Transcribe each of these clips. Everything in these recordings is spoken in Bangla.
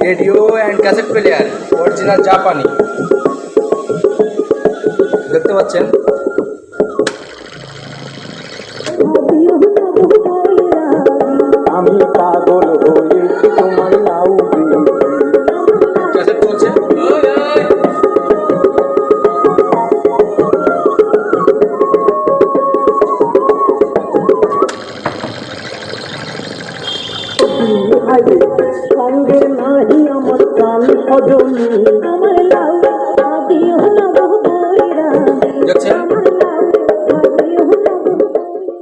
Radio and cassette player original জাপানি, দেখতে পাচ্ছেন। আমি পাগল হয়েছি তোমার লাউ ক্যাসেট চলছে। সঙ্গে নাহি আমার প্রাণ সজনী আমার লাউ দিও না বইরা দেখছেন,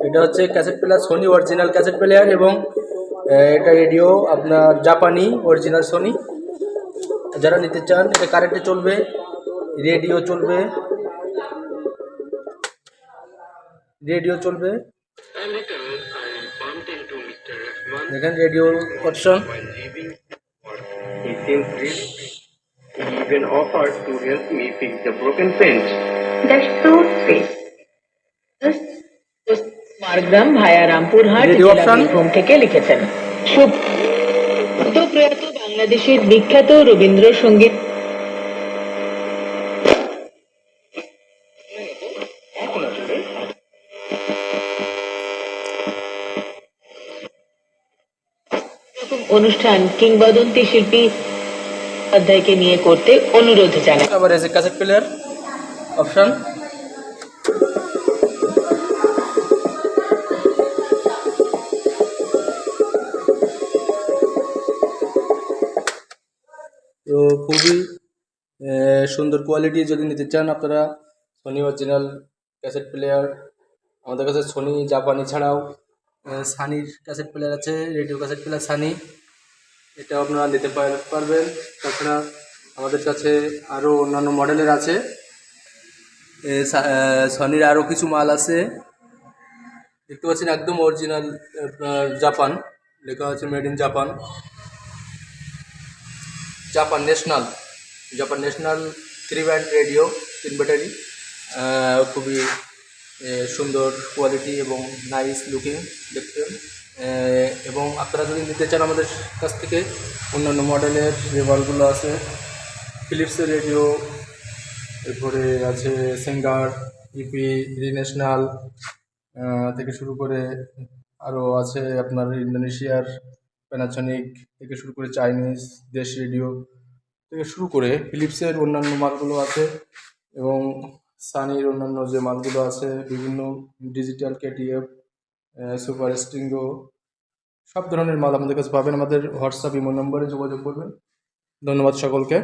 এটা হচ্ছে cassette player Sony original cassette player, এবং এটা রেডিও আপনার জাপানি অরিজিনাল সোনি। যারা নিতে চান, এটা কারেন্টে চলবে, রেডিও চলবে, দেখেন radio option. He seems rich. He even offered to help me fix the broken fence. That's so sweet. Margram via Rampurhat radio জেলা অপশন। বীরভূম থেকে লিখেছেন। প্রয়াত বাংলাদেশের বিখ্যাত রবীন্দ্রসঙ্গীত অনুষ্ঠান কিংবদন্তি শিল্পী অধ্যায়কে নিয়ে করতে অনুরোধ জানায়। আবার এসে ক্যাসেট প্লেয়ার অপশন। তো খুবই সুন্দর কোয়ালিটি যদি নিতে চান আপনারা, সোনি অরিজিনাল ক্যাসেট প্লেয়ার। আমাদের কাছে সোনি জাপানি ছাড়াও সানির ক্যাসেট প্লেয়ার আছে, রেডিও ক্যাসেট প্লেয়ার সানি, এটা আপনারা নিতে পারবেন। তাছাড়া আমাদের কাছে আরও অন্যান্য মডেলের আছে, সনির আরও কিছু মাল আছে, দেখতে পাচ্ছেন একদম অরিজিনাল আপনার জাপান, লেখা আছে made in Japan, Japan national 3 band radio 3 battery, খুবই সুন্দর কোয়ালিটি এবং নাইস লুকিং দেখতে। এবং আপনারা যদি নিতে চান আমাদের কাছ থেকে অন্যান্য মডেলের যে মালগুলো আছে, ফিলিপসের রেডিও, এরপরে আছে সিঙ্গার, ইপি, ন্যাশনাল থেকে শুরু করে আরও আছে আপনার ইন্দোনেশিয়ার প্যানাসোনিক থেকে শুরু করে চাইনিজ দেশ রেডিও থেকে শুরু করে ফিলিপসের অন্যান্য মালগুলো আছে, এবং সানির অন্যান্য যে মালগুলো আছে বিভিন্ন ডিজিটাল কেটিএফ, সুপার স্টিঙ্গো, সব ধরনের মাল আমাদের কাছে পাবেন। আমাদের হোয়াটসঅ্যাপ ইমো নম্বরে যোগাযোগ করবেন। ধন্যবাদ সকলকে।